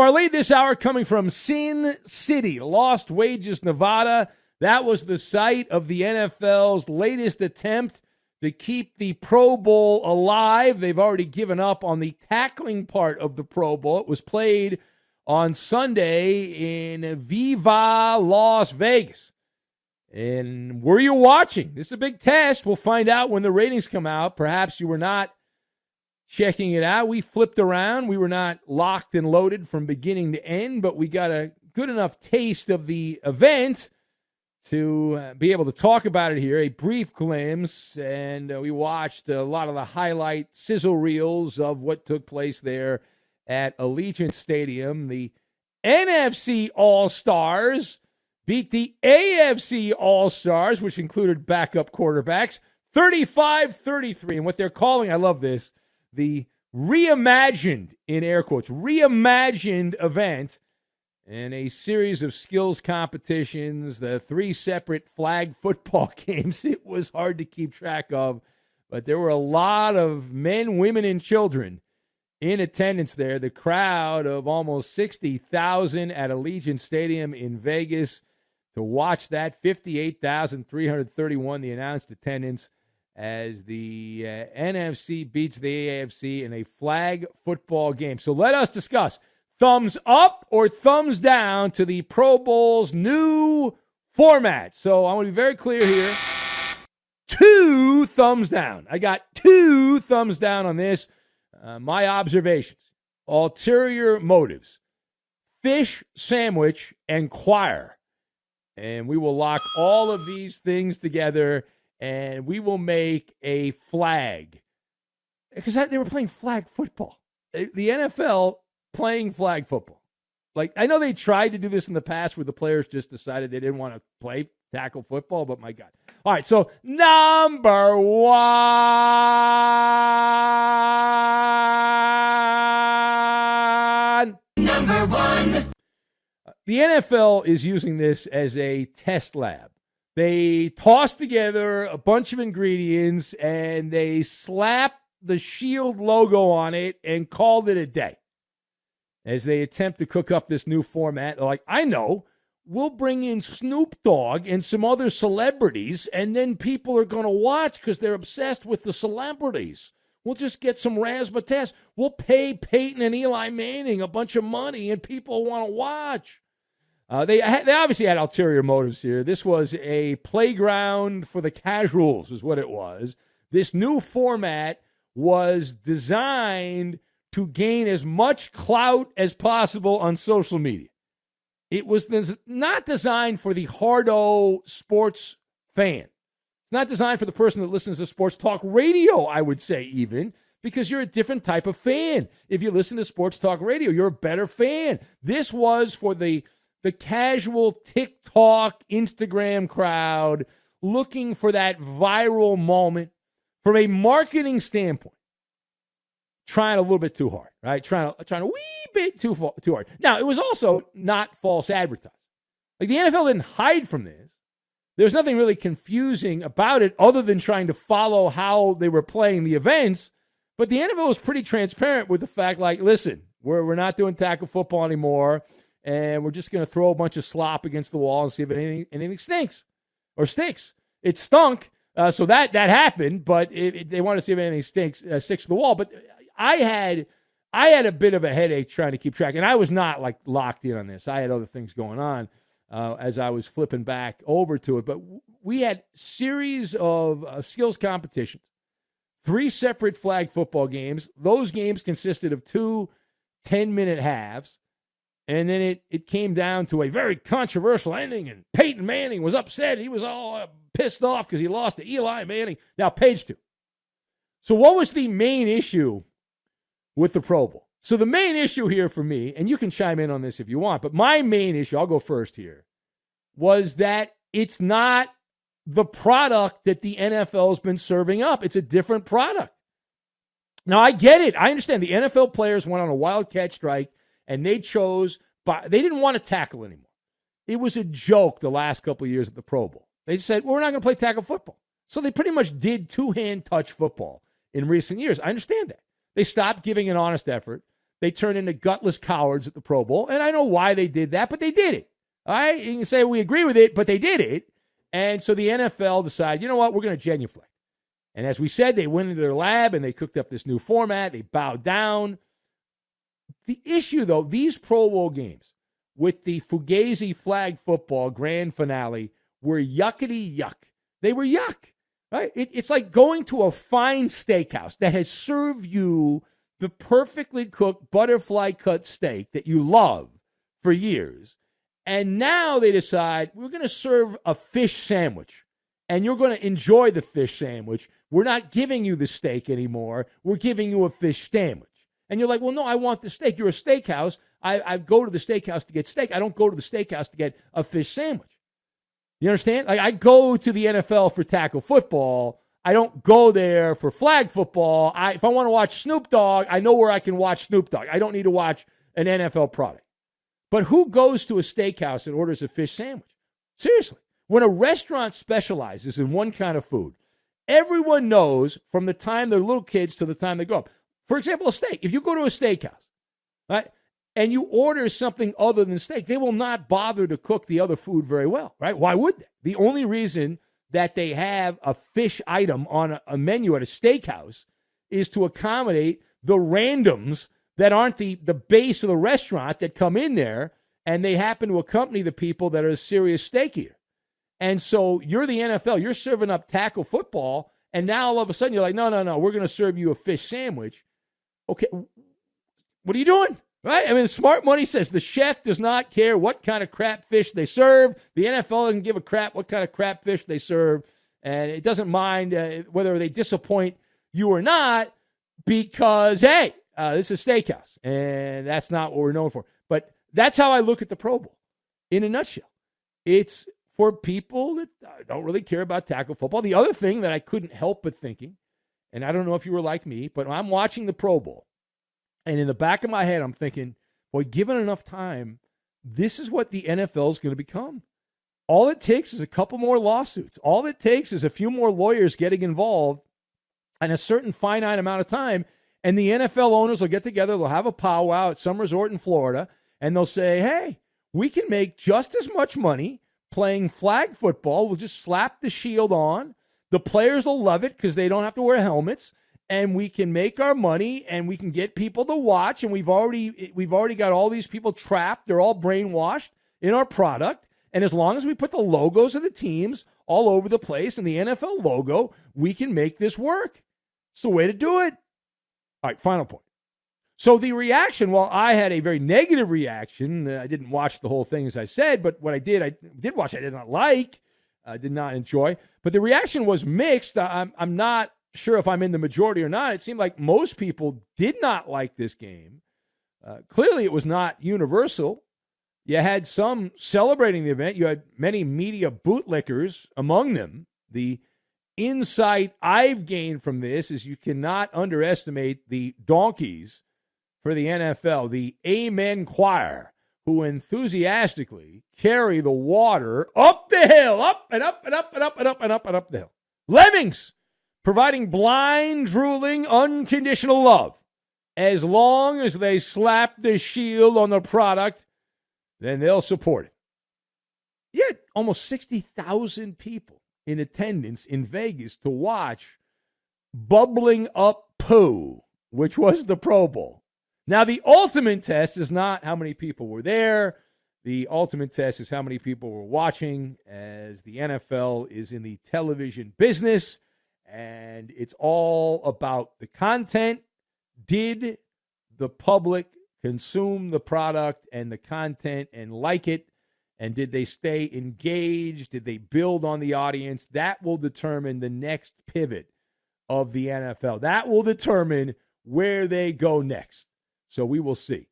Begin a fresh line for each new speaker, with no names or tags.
Our lead this hour coming from Sin City, Lost Wages, Nevada. That was the site of the NFL's latest attempt to keep the Pro Bowl alive. They've already given up on the tackling part of the Pro Bowl. It was played on Sunday in Viva Las Vegas. And were you watching? This is a big test. We'll find out when the ratings come out. Perhaps you were not checking it out. We flipped around. We were not locked and loaded from beginning to end, but we got a good enough taste of the event to be able to talk about it here. A brief glimpse, and we watched a lot of the highlight sizzle reels of what took place there at Allegiant Stadium. The NFC All-Stars beat the AFC All-Stars, which included backup quarterbacks, 35-33. And what they're calling, I love this, the reimagined, in air quotes, reimagined event, and a series of skills competitions, the 3 separate flag football games. It was hard to keep track of, but there were a lot of men, women, and children in attendance there. The crowd of almost 60,000 at Allegiant Stadium in Vegas to watch that. 58,331, the announced attendance, as the NFC beats the AFC in a flag football game. So let us discuss thumbs up or thumbs down to the Pro Bowl's new format. So I want to be very clear here. 2 thumbs down. I got 2 thumbs down on this. My observations. Ulterior motives. Fish sandwich and choir. And we will lock all of these things together, and we will make a flag. Because they were playing flag football. The NFL playing flag football. Like, I know they tried to do this in the past where the players just decided they didn't want to play tackle football, but my God. All right, so number 1. Number 1. The NFL is using this as a test lab. They toss together a bunch of ingredients and they slap the Shield logo on it and called it a day. As they attempt to cook up this new format, they're like, I know, we'll bring in Snoop Dogg and some other celebrities, and then people are going to watch because they're obsessed with the celebrities. We'll just get some razzmatazz. We'll pay Peyton and Eli Manning a bunch of money, and people want to watch. They obviously had ulterior motives here. This was a playground for the casuals is what it was. This new format was designed to gain as much clout as possible on social media. It was not designed for the hardo sports fan. It's not designed for the person that listens to sports talk radio, I would say even, because you're a different type of fan. If you listen to sports talk radio, you're a better fan. This was for the casual TikTok, Instagram crowd looking for that viral moment from a marketing standpoint. Trying a little bit too hard, right? Trying a wee bit too hard. Now, it was also not false advertising. Like, the NFL didn't hide from this. There's nothing really confusing about it other than trying to follow how they were playing the events. But the NFL was pretty transparent with the fact, like, listen, we're not doing tackle football anymore, and we're just going to throw a bunch of slop against the wall and see if anything stinks or sticks. It stunk, so that happened, but they want to see if anything sticks to the wall. But I had a bit of a headache trying to keep track, and I was not like locked in on this. I had other things going on as I was flipping back over to it. But we had series of skills competitions, 3 separate flag football games. Those games consisted of 2 10-minute halves, and then it came down to a very controversial ending, and Peyton Manning was upset. He was all pissed off because he lost to Eli Manning. Now, page 2. So what was the main issue with the Pro Bowl? So the main issue here for me, and you can chime in on this if you want, but my main issue, I'll go first here, was that it's not the product that the NFL has been serving up. It's a different product. Now, I get it. I understand the NFL players went on a wildcat strike, and they didn't want to tackle anymore. It was a joke the last couple of years at the Pro Bowl. They said, well, we're not going to play tackle football. So they pretty much did 2-hand touch football in recent years. I understand that. They stopped giving an honest effort. They turned into gutless cowards at the Pro Bowl. And I know why they did that, but they did it. All right? You can say we agree with it, but they did it. And so the NFL decided, you know what, we're going to genuflect. And as we said, they went into their lab and they cooked up this new format. They bowed down. The issue, though, these Pro Bowl games with the Fugazi flag football grand finale were yuckety yuck. They were yuck. Right? It's like going to a fine steakhouse that has served you the perfectly cooked butterfly cut steak that you love for years. And now they decide we're going to serve a fish sandwich and you're going to enjoy the fish sandwich. We're not giving you the steak anymore. We're giving you a fish sandwich. And you're like, well, no, I want the steak. You're a steakhouse. I go to the steakhouse to get steak. I don't go to the steakhouse to get a fish sandwich. You understand? Like, I go to the NFL for tackle football. I don't go there for flag football. If I want to watch Snoop Dogg, I know where I can watch Snoop Dogg. I don't need to watch an NFL product. But who goes to a steakhouse and orders a fish sandwich? Seriously. When a restaurant specializes in one kind of food, everyone knows from the time they're little kids to the time they grow up. For example, a steak. If you go to a steakhouse, right, and you order something other than steak, they will not bother to cook the other food very well, right? Why would they? The only reason that they have a fish item on a menu at a steakhouse is to accommodate the randoms that aren't the base of the restaurant that come in there, and they happen to accompany the people that are a serious steak eater. And so you're the NFL. You're serving up tackle football, and now all of a sudden you're like, no, we're going to serve you a fish sandwich. Okay, what are you doing? Right? I mean, smart money says the chef does not care what kind of crap fish they serve. The NFL doesn't give a crap what kind of crap fish they serve. And it doesn't mind whether they disappoint you or not because, hey, this is a steakhouse. And that's not what we're known for. But that's how I look at the Pro Bowl in a nutshell. It's for people that don't really care about tackle football. The other thing that I couldn't help but thinking, and I don't know if you were like me, but I'm watching the Pro Bowl. And in the back of my head, I'm thinking, boy, given enough time, this is what the NFL is going to become. All it takes is a couple more lawsuits. All it takes is a few more lawyers getting involved and a certain finite amount of time. And the NFL owners will get together. They'll have a powwow at some resort in Florida. And they'll say, hey, we can make just as much money playing flag football. We'll just slap the shield on. The players will love it because they don't have to wear helmets. And we can make our money, and we can get people to watch. And we've already got all these people trapped. They're all brainwashed in our product. And as long as we put the logos of the teams all over the place and the NFL logo, we can make this work. It's the way to do it. All right, final point. So the reaction, well, I had a very negative reaction. I didn't watch the whole thing, as I said, but what I did watch. I did not like. I did not enjoy. But the reaction was mixed. I'm not sure if I'm in the majority or not. It seemed like most people did not like this game. Clearly, it was not universal. You had some celebrating the event. You had many media bootlickers among them. The insight I've gained from this is you cannot underestimate the donkeys for the NFL, the Amen Choir, who enthusiastically carry the water up the hill, up and up and up and up and up and up and up the hill. Lemmings, providing blind, drooling, unconditional love. As long as they slap the shield on the product, then they'll support it. You had almost 60,000 people in attendance in Vegas to watch bubbling up poo, which was the Pro Bowl. Now, the ultimate test is not how many people were there. The ultimate test is how many people were watching, as the NFL is in the television business, and it's all about the content. Did the public consume the product and the content and like it? And did they stay engaged? Did they build on the audience? That will determine the next pivot of the NFL. That will determine where they go next. So we will see.